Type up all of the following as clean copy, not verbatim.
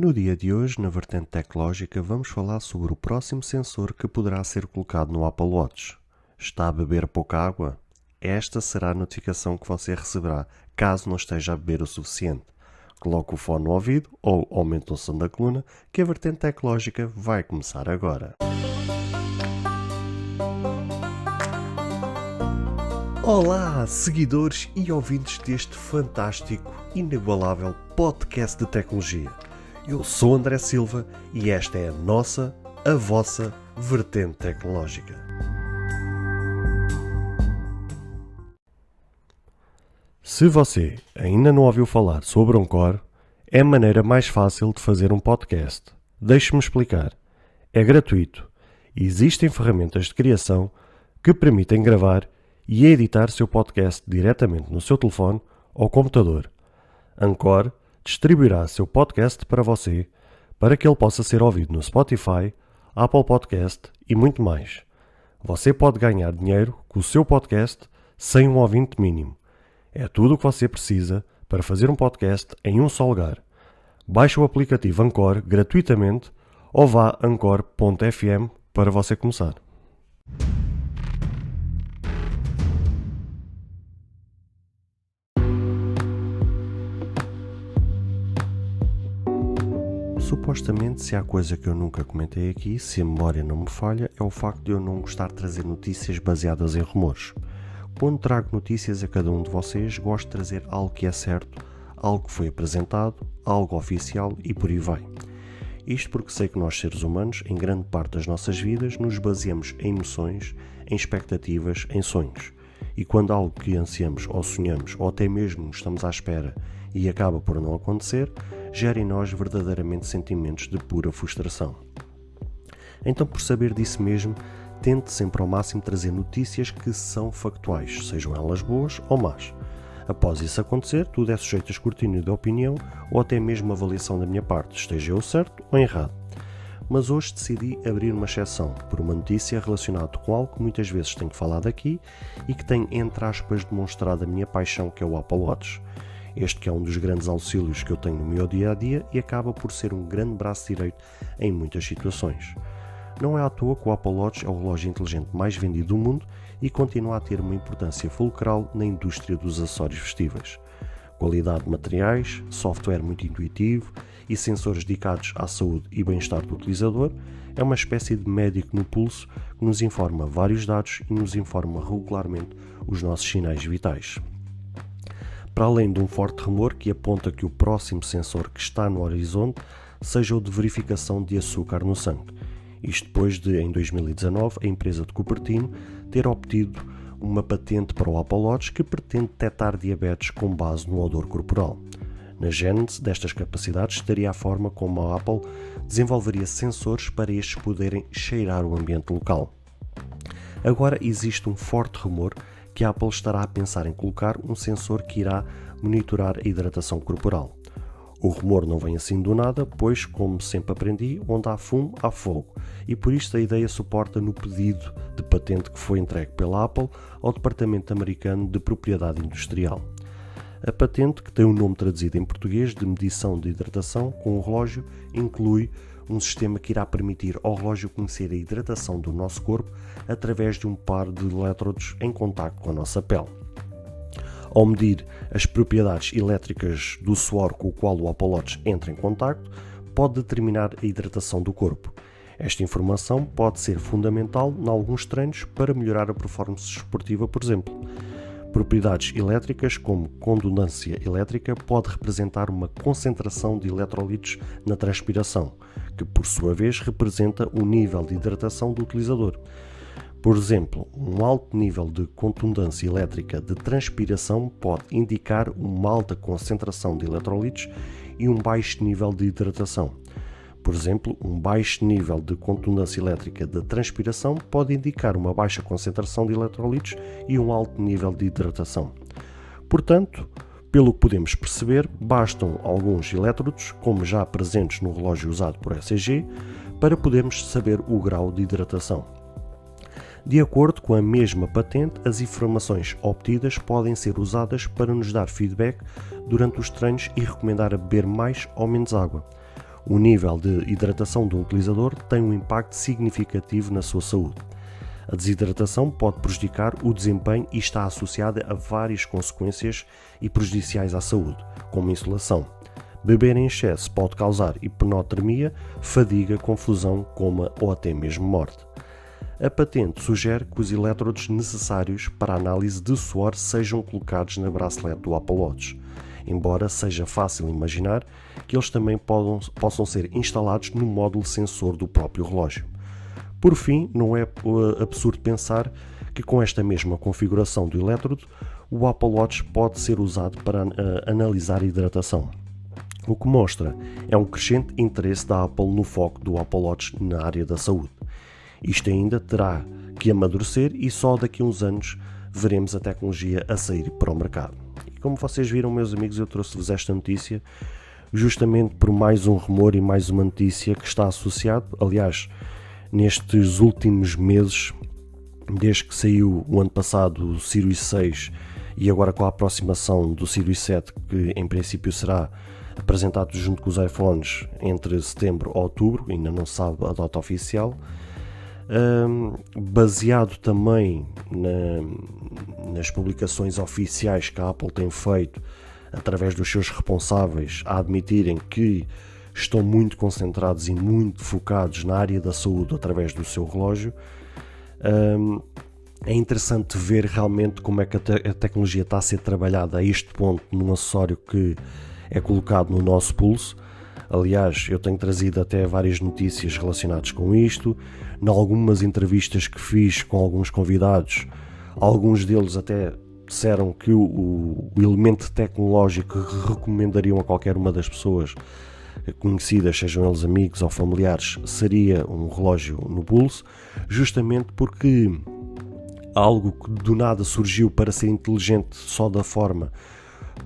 No dia de hoje, na vertente tecnológica, vamos falar sobre o próximo sensor que poderá ser colocado no Apple Watch. Está a beber pouca água? Esta será a notificação que você receberá, caso não esteja a beber o suficiente. Coloque o fone no ouvido ou aumente o som da coluna, que a vertente tecnológica vai começar agora. Olá, seguidores e ouvintes deste fantástico, inigualável podcast de tecnologia. Eu sou André Silva e esta é a vossa vertente tecnológica. Se você ainda não ouviu falar sobre Encore, é a maneira mais fácil de fazer um podcast. Deixe-me explicar. É gratuito e existem ferramentas de criação que permitem gravar e editar seu podcast diretamente no seu telefone ou computador. Encore distribuirá seu podcast para você, para que ele possa ser ouvido no Spotify, Apple Podcast e muito mais. Você pode ganhar dinheiro com o seu podcast sem um ouvinte mínimo. É tudo o que você precisa para fazer um podcast em um só lugar. Baixe o aplicativo Encore gratuitamente ou vá a Encore.fm para você começar. Supostamente, se há coisa que eu nunca comentei aqui, se a memória não me falha, é o facto de eu não gostar de trazer notícias baseadas em rumores. Quando trago notícias a cada um de vocês, gosto de trazer algo que é certo, algo que foi apresentado, algo oficial e por aí vai. Isto porque sei que nós, seres humanos, em grande parte das nossas vidas, nos baseamos em emoções, em expectativas, em sonhos. E quando algo que ansiamos ou sonhamos, ou até mesmo estamos à espera e acaba por não acontecer, gera em nós verdadeiramente sentimentos de pura frustração. Então, por saber disso mesmo, tente sempre ao máximo trazer notícias que são factuais, sejam elas boas ou más. Após isso acontecer, tudo é sujeito a escrutínio da opinião ou até mesmo avaliação da minha parte, esteja eu certo ou errado. Mas hoje decidi abrir uma exceção por uma notícia relacionada com algo que muitas vezes tenho falado aqui e que tem, entre aspas, demonstrado a minha paixão, que é o Apple Watch. Este que é um dos grandes auxílios que eu tenho no meu dia-a-dia e acaba por ser um grande braço direito em muitas situações. Não é à toa que o Apple Watch é o relógio inteligente mais vendido do mundo e continua a ter uma importância fulcral na indústria dos acessórios vestíveis. Qualidade de materiais, software muito intuitivo e sensores dedicados à saúde e bem-estar do utilizador, é uma espécie de médico no pulso que nos informa vários dados e nos informa regularmente os nossos sinais vitais. Para além de um forte rumor que aponta que o próximo sensor que está no horizonte seja o de verificação de açúcar no sangue. Isto depois de, em 2019, a empresa de Cupertino ter obtido uma patente para o Apple Watch que pretende detectar diabetes com base no odor corporal. Na gênese destas capacidades estaria a forma como a Apple desenvolveria sensores para estes poderem cheirar o ambiente local. Agora existe um forte rumor que a Apple estará a pensar em colocar um sensor que irá monitorar a hidratação corporal. O rumor não vem assim do nada, pois, como sempre aprendi, onde há fumo, há fogo, e por isto a ideia suporta no pedido de patente que foi entregue pela Apple ao Departamento Americano de Propriedade Industrial. A patente, que tem o nome traduzido em português de medição de hidratação com o relógio, inclui um sistema que irá permitir ao relógio conhecer a hidratação do nosso corpo através de um par de elétrodos em contacto com a nossa pele. Ao medir as propriedades elétricas do suor com o qual o Apple Watch entra em contacto, pode determinar a hidratação do corpo. Esta informação pode ser fundamental em alguns treinos para melhorar a performance esportiva, por exemplo. Propriedades elétricas como condutância elétrica pode representar uma concentração de eletrolitos na transpiração, que por sua vez representa o nível de hidratação do utilizador. Por exemplo, um alto nível de condutância elétrica de transpiração pode indicar uma alta concentração de eletrolitos e um baixo nível de hidratação. Por exemplo, um baixo nível de condutância elétrica de transpiração pode indicar uma baixa concentração de eletrolitos e um alto nível de hidratação. Portanto, pelo que podemos perceber, bastam alguns elétrodos, como já presentes no relógio usado por ECG, para podermos saber o grau de hidratação. De acordo com a mesma patente, as informações obtidas podem ser usadas para nos dar feedback durante os treinos e recomendar a beber mais ou menos água. O nível de hidratação do utilizador tem um impacto significativo na sua saúde. A desidratação pode prejudicar o desempenho e está associada a várias consequências e prejudiciais à saúde, como insolação. Beber em excesso pode causar hiponatremia, fadiga, confusão, coma ou até mesmo morte. A patente sugere que os elétrodos necessários para a análise de suor sejam colocados na bracelete do Apple Watch, embora seja fácil imaginar que eles também possam ser instalados no módulo sensor do próprio relógio. Por fim, não é absurdo pensar que com esta mesma configuração do elétrodo, o Apple Watch pode ser usado para analisar a hidratação. O que mostra é um crescente interesse da Apple no foco do Apple Watch na área da saúde. Isto ainda terá que amadurecer e só daqui a uns anos veremos a tecnologia a sair para o mercado. E como vocês viram, meus amigos, eu trouxe-vos esta notícia justamente por mais um rumor e mais uma notícia que está associado. Aliás, nestes últimos meses, desde que saiu o ano passado o Series 6 e agora com a aproximação do Series 7, que em princípio será apresentado junto com os iPhones entre setembro e outubro, ainda não se sabe a data oficial, baseado também nas publicações oficiais que a Apple tem feito através dos seus responsáveis a admitirem que estão muito concentrados e muito focados na área da saúde através do seu relógio. É interessante ver realmente como é que a tecnologia está a ser trabalhada a este ponto num acessório que é colocado no nosso pulso. Aliás, eu tenho trazido até várias notícias relacionadas com isto. Em algumas entrevistas que fiz com alguns convidados, alguns deles até disseram que o elemento tecnológico que recomendariam a qualquer uma das pessoas conhecidas, sejam eles amigos ou familiares, seria um relógio no pulso, justamente porque algo que do nada surgiu para ser inteligente só da forma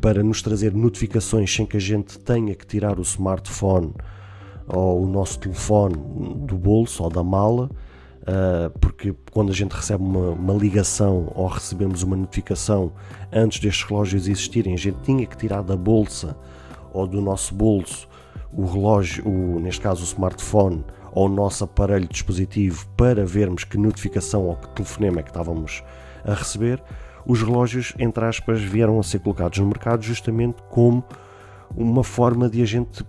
para nos trazer notificações sem que a gente tenha que tirar o smartphone ou o nosso telefone do bolso ou da mala, porque quando a gente recebe uma ligação ou recebemos uma notificação antes destes relógios existirem, a gente tinha que tirar da bolsa ou do nosso bolso o relógio, neste caso o smartphone ou o nosso aparelho dispositivo para vermos que notificação ou que telefonema é que estávamos a receber. Os relógios, entre aspas, vieram a ser colocados no mercado justamente como uma forma de a gente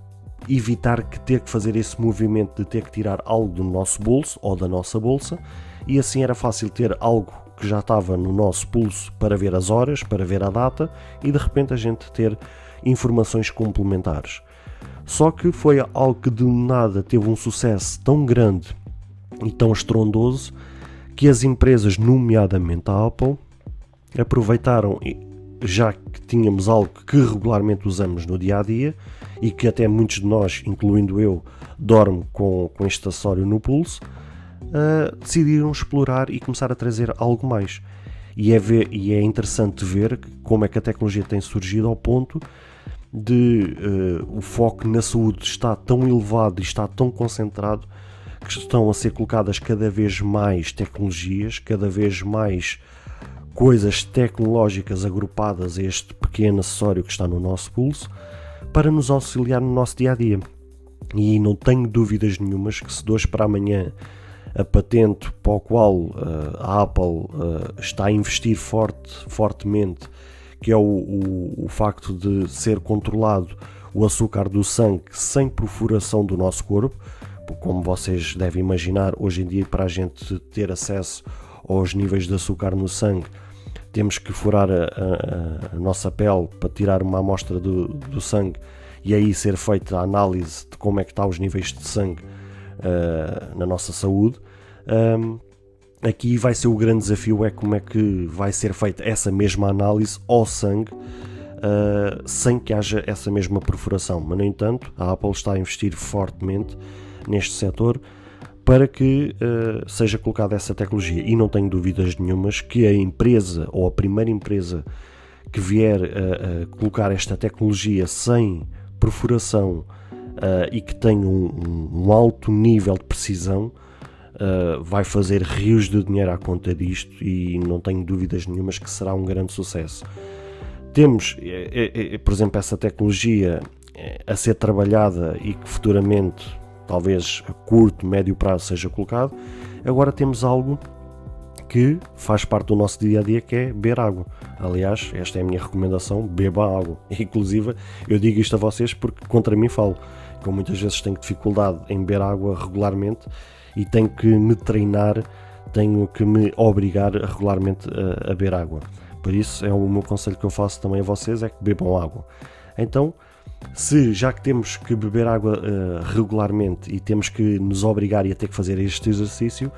evitar que ter que fazer esse movimento de ter que tirar algo do nosso bolso ou da nossa bolsa, e assim era fácil ter algo que já estava no nosso pulso para ver as horas, para ver a data e de repente a gente ter informações complementares. Só que foi algo que de nada teve um sucesso tão grande e tão estrondoso que as empresas, nomeadamente a Apple, aproveitaram, já que tínhamos algo que regularmente usamos no dia a dia e que até muitos de nós, incluindo eu, dorme com este acessório no pulso, decidiram explorar e começar a trazer algo mais. E é interessante ver como é que a tecnologia tem surgido ao ponto de o foco na saúde está tão elevado e está tão concentrado que estão a ser colocadas cada vez mais tecnologias, cada vez mais coisas tecnológicas agrupadas a este pequeno acessório que está no nosso pulso para nos auxiliar no nosso dia-a-dia. E não tenho dúvidas nenhumas que se de hoje para amanhã a patente para o qual a Apple está a investir fortemente, que é o facto de ser controlado o açúcar do sangue sem perfuração do nosso corpo, como vocês devem imaginar, hoje em dia para a gente ter acesso aos níveis de açúcar no sangue, temos que furar a nossa pele para tirar uma amostra do sangue e aí ser feita a análise de como é que está os níveis de sangue na nossa saúde. Aqui vai ser o grande desafio, é como é que vai ser feita essa mesma análise ao sangue sem que haja essa mesma perfuração. Mas, no entanto, a Apple está a investir fortemente neste setor para que seja colocada essa tecnologia, e não tenho dúvidas nenhumas que a empresa ou a primeira empresa que vier a colocar esta tecnologia sem perfuração e que tenha um alto nível de precisão vai fazer rios de dinheiro à conta disto, e não tenho dúvidas nenhumas que será um grande sucesso. Temos, por exemplo, essa tecnologia a ser trabalhada e que futuramente, talvez a curto, médio prazo, seja colocado. Agora temos algo que faz parte do nosso dia-a-dia, que é beber água. Aliás, esta é a minha recomendação: beba água. Inclusive, eu digo isto a vocês porque contra mim falo, que eu muitas vezes tenho dificuldade em beber água regularmente e tenho que me treinar, tenho que me obrigar regularmente a beber água. Por isso, é o meu conselho que eu faço também a vocês, é que bebam água. Então, já que temos que beber água regularmente e temos que nos obrigar e a ter que fazer este exercício,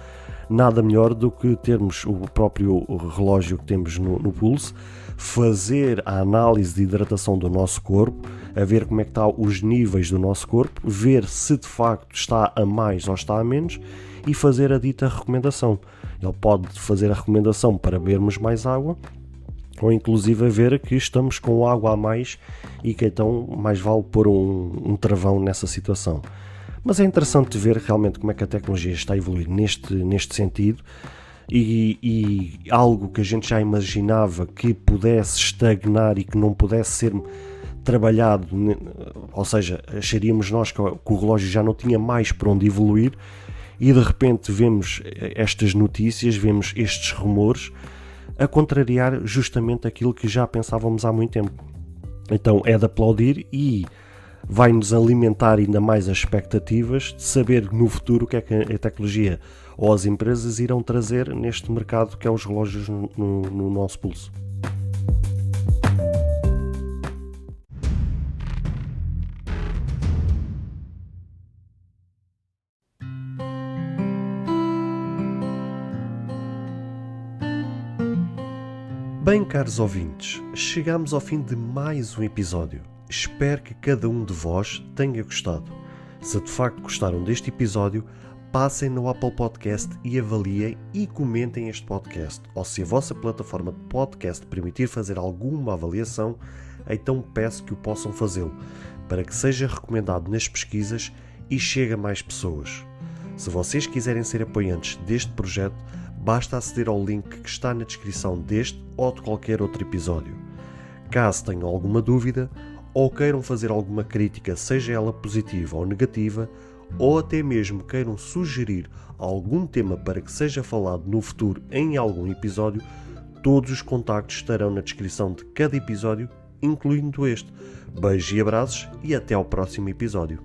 nada melhor do que termos o próprio relógio que temos no pulso, fazer a análise de hidratação do nosso corpo, a ver como é que estão os níveis do nosso corpo, ver se de facto está a mais ou está a menos e fazer a dita recomendação. Ele pode fazer a recomendação para bebermos mais água, ou inclusive a ver que estamos com água a mais e que então mais vale pôr um travão nessa situação. Mas é interessante ver realmente como é que a tecnologia está a evoluir neste sentido e algo que a gente já imaginava que pudesse estagnar e que não pudesse ser trabalhado, ou seja, acharíamos nós que o relógio já não tinha mais para onde evoluir e de repente vemos estas notícias, vemos estes rumores a contrariar justamente aquilo que já pensávamos há muito tempo. Então é de aplaudir e vai-nos alimentar ainda mais as expectativas de saber no futuro o que é que a tecnologia ou as empresas irão trazer neste mercado que é os relógios no nosso pulso. Bem, caros ouvintes, chegamos ao fim de mais um episódio. Espero que cada um de vós tenha gostado. Se de facto gostaram deste episódio, passem no Apple Podcast e avaliem e comentem este podcast. Ou se a vossa plataforma de podcast permitir fazer alguma avaliação, então peço que o possam fazê-lo, para que seja recomendado nas pesquisas e chegue a mais pessoas. Se vocês quiserem ser apoiantes deste projeto, basta aceder ao link que está na descrição deste ou de qualquer outro episódio. Caso tenham alguma dúvida ou queiram fazer alguma crítica, seja ela positiva ou negativa, ou até mesmo queiram sugerir algum tema para que seja falado no futuro em algum episódio, todos os contactos estarão na descrição de cada episódio, incluindo este. Beijos e abraços e até ao próximo episódio.